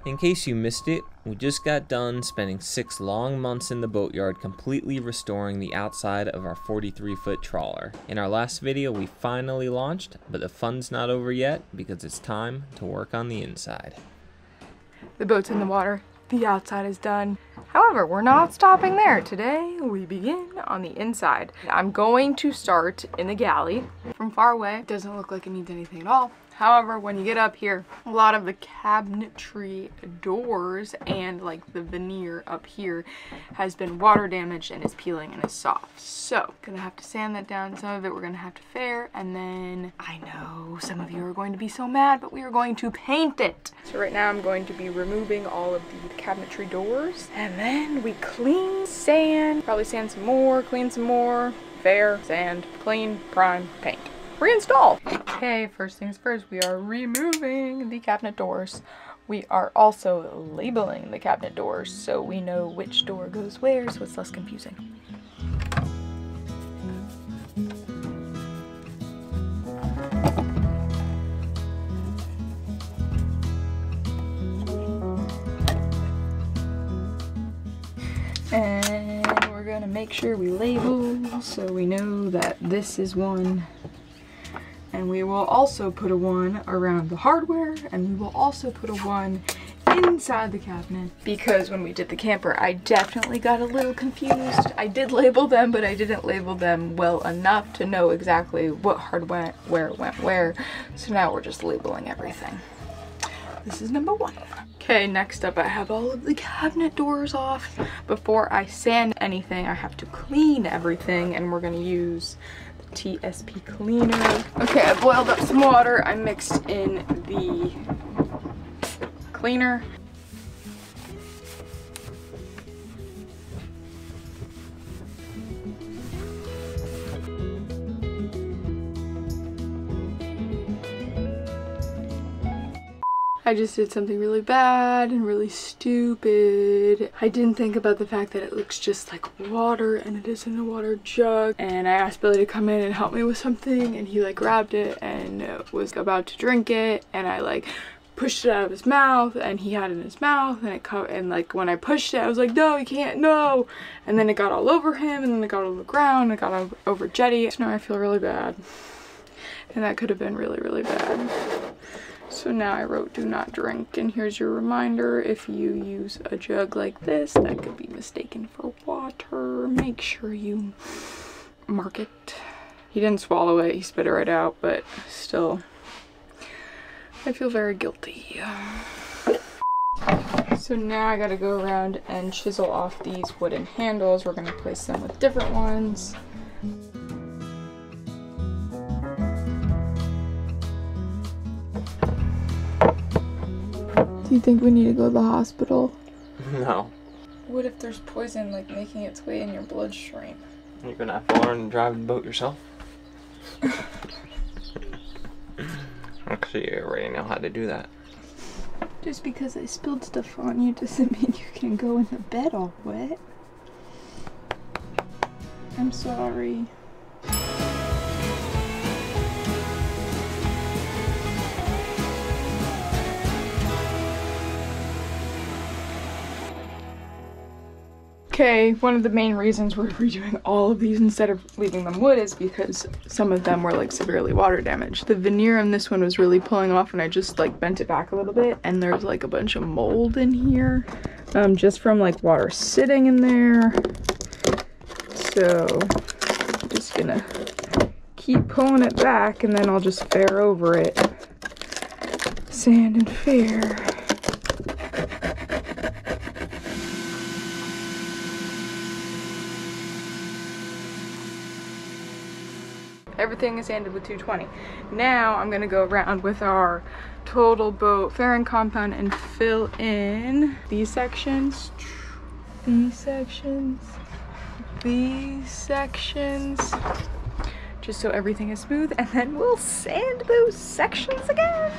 In case you missed it, we just got done spending 6 long months in the boatyard completely restoring the outside of our 43-foot trawler. In our last video we finally launched, but the fun's not over yet because it's time to work on the inside. The boat's in the water, the outside is done. However, we're not stopping there. Today we begin on the inside. I'm going to start in the galley. From far away, it doesn't look like it needs anything at all. However, when you get up here, a lot of the cabinetry doors and like the veneer up here has been water damaged and is peeling and is soft. So, gonna have to sand that down. Some of it we're gonna have to fair, and then I know some of you are going to be so mad, but we are going to paint it. So right now I'm going to be removing all of the cabinetry doors, and then we clean, sand, probably sand some more, clean some more, fair, sand, clean, prime, paint. Reinstall! Okay, first things first, we are removing the cabinet doors. We are also labeling the cabinet doors so we know which door goes where, so it's less confusing. And we're gonna make sure we label so we know that this is one. And we will also put a 1 around the hardware, and we will also put a 1 inside the cabinet. Because when we did the camper, I definitely got a little confused. I did label them, but I didn't label them well enough to know exactly what hardware went where. So now we're just labeling everything. This is number 1. Okay, next up I have all of the cabinet doors off. Before I sand anything, I have to clean everything, and we're gonna use TSP cleaner. Okay, I boiled up some water. I mixed in the cleaner. I just did something really bad and really stupid. I didn't think about the fact that it looks just like water and it is in a water jug. And I asked Billy to come in and help me with something, and he like grabbed it and was about to drink it, and I like pushed it out of his mouth, and he had it in his mouth, and like when I pushed it I was like, no, you can't, no. And then it got all over him, and then it got all over the ground, it got over Jetty. So now I feel really bad. And that could have been really, really bad. So now I wrote do not drink, and here's your reminder. If you use a jug like this that could be mistaken for water, make sure you mark it. He didn't swallow it, he spit it right out, but still, I feel very guilty. So now I gotta go around and chisel off these wooden handles. We're gonna place them with different ones. Do you think we need to go to the hospital? No. What if there's poison like making its way in your bloodstream? You're gonna have to learn to drive the boat yourself. Actually, you already know how to do that. Just because I spilled stuff on you doesn't mean you can go in the bed all wet. I'm sorry. Okay, one of the main reasons we're redoing all of these instead of leaving them wood is because some of them were like severely water damaged. The veneer on this one was really pulling off, and I just like bent it back a little bit, and there's like a bunch of mold in here just from like water sitting in there. So I'm just gonna keep pulling it back, and then I'll just fair over it. Sand and fair. Everything is sanded with 220. Now I'm gonna go around with our total boat fairing compound and fill in these sections, these sections, these sections, just so everything is smooth, and then we'll sand those sections again.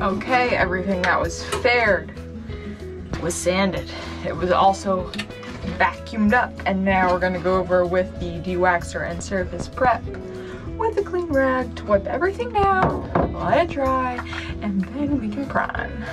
Okay, everything that was faired was sanded. It was also vacuumed up, and now we're gonna go over with the de-waxer and surface prep with a clean rag to wipe everything down, let it dry, and then we can prime.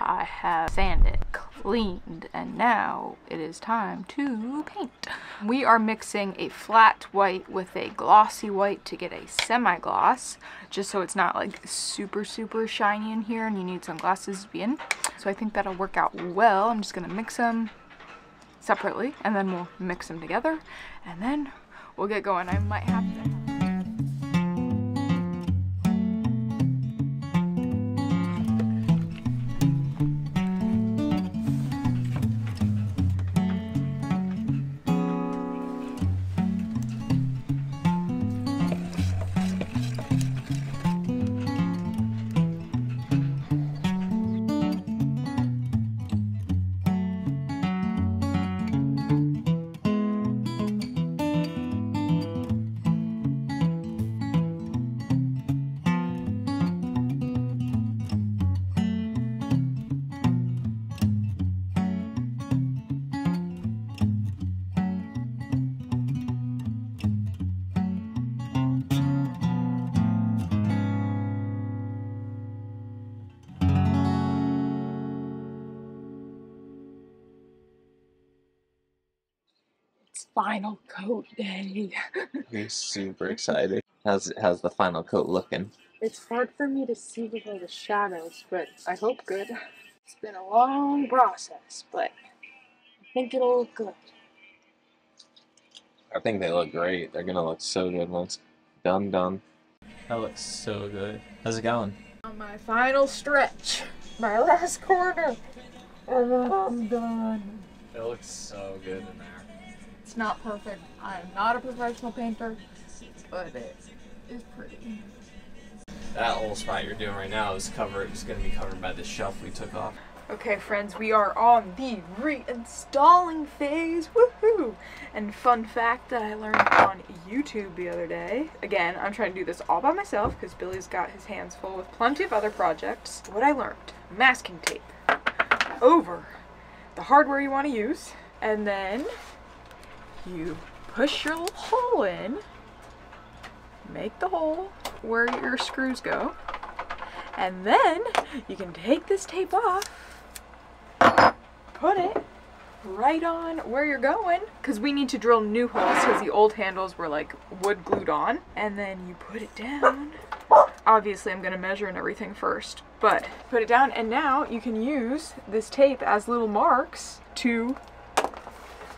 I have sanded, cleaned, and now it is time to paint. We are mixing a flat white with a glossy white to get a semi-gloss, just so it's not like super shiny in here and you need some glasses to be in. So I think that'll work out well. I'm just gonna mix them separately and then we'll mix them together and then we'll get going. I might have to. Final coat day. You're super excited. How's the final coat looking? It's hard for me to see with all the shadows, but I hope good. It's been a long process, but I think it'll look good. I think they look great. They're gonna look so good once done. That looks so good. How's it going? On my final stretch, my last corner, and then I'm done. It looks so good in there. It's not perfect. I am not a professional painter, but it is pretty. That whole spot you're doing right now is going to be covered by the shelf we took off. Okay, friends, we are on the reinstalling phase. Woohoo! And fun fact that I learned on YouTube the other day. Again, I'm trying to do this all by myself because Billy's got his hands full with plenty of other projects. What I learned: masking tape over the hardware you want to use, and then you push your little hole in, make the hole where your screws go, and then you can take this tape off, put it right on where you're going, because we need to drill new holes because the old handles were like wood glued on, and then you put it down. Obviously I'm going to measure and everything first, but put it down, and now you can use this tape as little marks to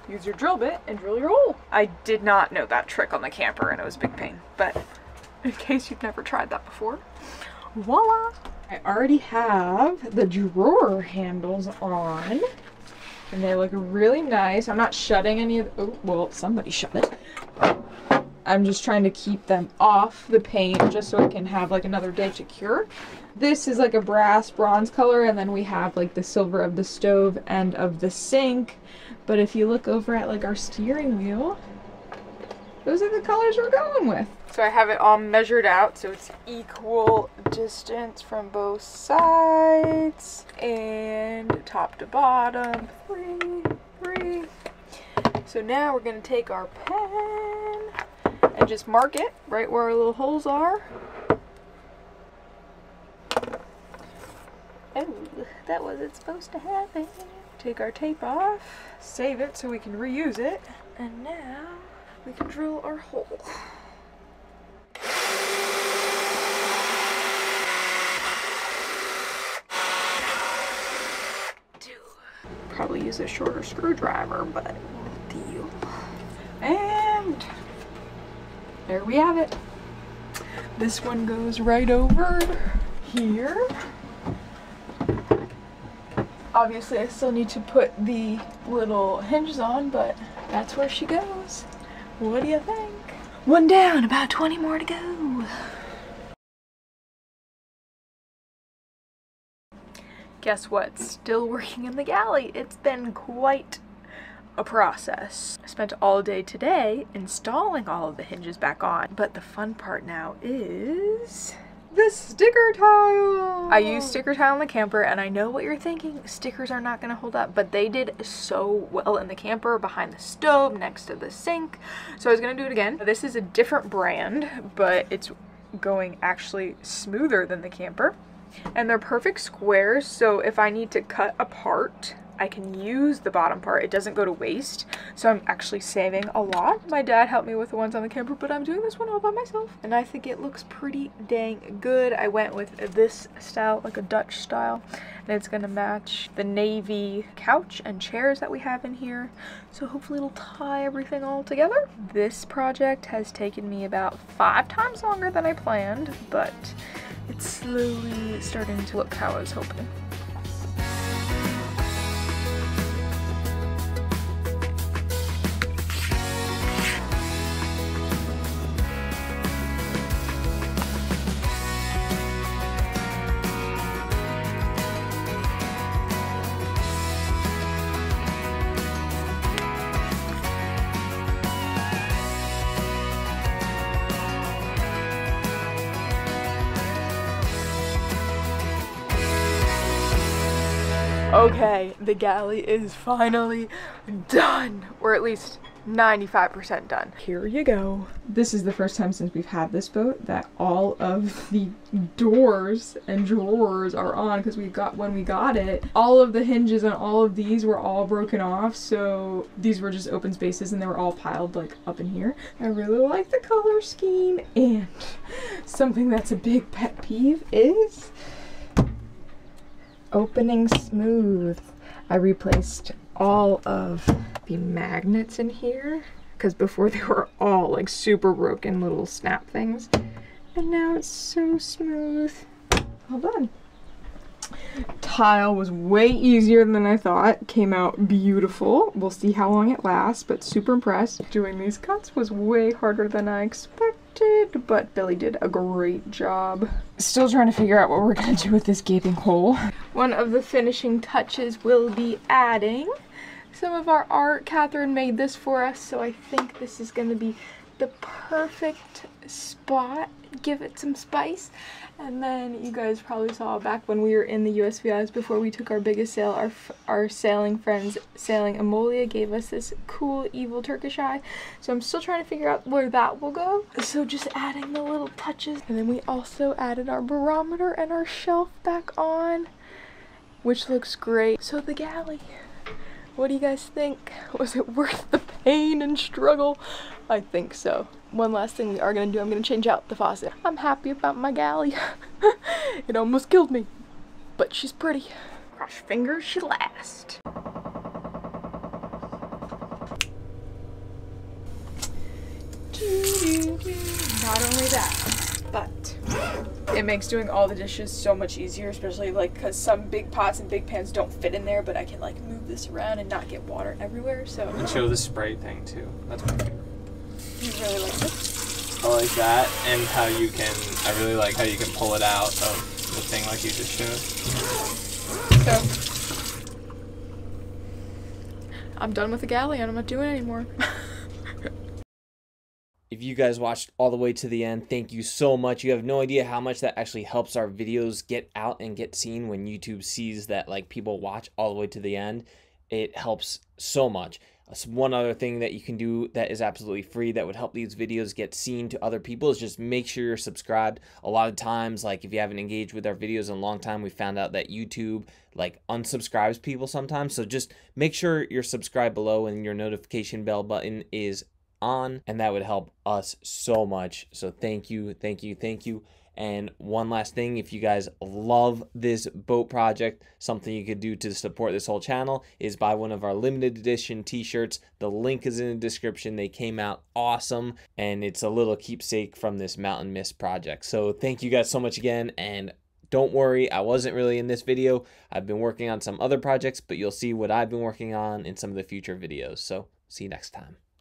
use your drill bit and drill your hole. I did not know that trick on the camper and it was a big pain, but in case you've never tried that before, voila! I already have the drawer handles on and they look really nice. I'm not shutting any of the, oh, well, somebody shut it. I'm just trying to keep them off the paint just so it can have like another day to cure. This is like a bronze color, and then we have like the silver of the stove and of the sink. But if you look over at like our steering wheel, those are the colors we're going with. So I have it all measured out so it's equal distance from both sides and top to bottom, three. So now we're gonna take our pen and just mark it right where our little holes are. Oh, that wasn't supposed to happen. Take our tape off, save it so we can reuse it, and now we can drill our hole. Probably use a shorter screwdriver, but deal. And there we have it. This one goes right over here. Obviously, I still need to put the little hinges on, but that's where she goes. What do you think? One down, about 20 more to go. Guess what? Still working in the galley. It's been quite a process. I spent all day today installing all of the hinges back on, but the fun part now is the sticker tile. I used sticker tile in the camper, and I know what you're thinking, stickers are not going to hold up, but they did so well in the camper, behind the stove, next to the sink. So I was going to do it again. This is a different brand, but it's going actually smoother than the camper. And they're perfect squares, so if I need to cut a part, I can use the bottom part. It doesn't go to waste, so I'm actually saving a lot. My dad helped me with the ones on the camper, but I'm doing this one all by myself, and I think it looks pretty dang good. I went with this style, like a Dutch style, and it's gonna match the navy couch and chairs that we have in here, so hopefully it'll tie everything all together. This project has taken me about 5 times longer than I planned, but it's slowly starting to look how I was hoping. Okay, the galley is finally done, or at least 95% done. Here you go. This is the first time since we've had this boat that all of the doors and drawers are on, because when we got it, all of the hinges on all of these were all broken off, so these were just open spaces and they were all piled like up in here. I really like the color scheme, and something that's a big pet peeve is opening smooth. I replaced all of the magnets in here because before they were all like super broken little snap things, and now it's so smooth. All done. Tile was way easier than I thought. Came out beautiful. We'll see how long it lasts, but super impressed. Doing these cuts was way harder than I expected, but Billy did a great job. Still trying to figure out what we're gonna do with this gaping hole. One of the finishing touches will be adding some of our art. Catherine made this for us, so I think this is gonna be the perfect spot. Give it some spice. And then you guys probably saw back when we were in the USVIs before we took our biggest sail, our sailing friends, Sailing Amolia, gave us this cool evil Turkish eye. So I'm still trying to figure out where that will go. So just adding the little touches. And then we also added our barometer and our shelf back on, which looks great. So the galley, what do you guys think? Was it worth the pain and struggle? I think so. One last thing we are gonna do, I'm gonna change out the faucet. I'm happy about my galley. It almost killed me, but she's pretty. Cross fingers she lasts. Not only that, but it makes doing all the dishes so much easier, especially like because some big pots and big pans don't fit in there, but I can like move this around and not get water everywhere. So and show the spray thing too. That's my favorite. You really like this? I like that, and how you can, I really like how you can pull it out of the thing like you just showed. So, I'm done with the galley and I'm not doing it anymore. If you guys watched all the way to the end, thank you so much. You have no idea how much that actually helps our videos get out and get seen when YouTube sees that like people watch all the way to the end. It helps so much. One other thing that you can do that is absolutely free that would help these videos get seen to other people is just make sure you're subscribed. A lot of times, like if you haven't engaged with our videos in a long time, we found out that YouTube like unsubscribes people sometimes. So just make sure you're subscribed below and your notification bell button is on, and that would help us so much. So thank you, thank you, thank you. And one last thing, if you guys love this boat project, something you could do to support this whole channel is buy one of our limited edition t-shirts. The link is in the description. They came out awesome, and it's a little keepsake from this Mountain Mist project. So thank you guys so much again, and don't worry, I wasn't really in this video. I've been working on some other projects, but you'll see what I've been working on in some of the future videos. So see you next time.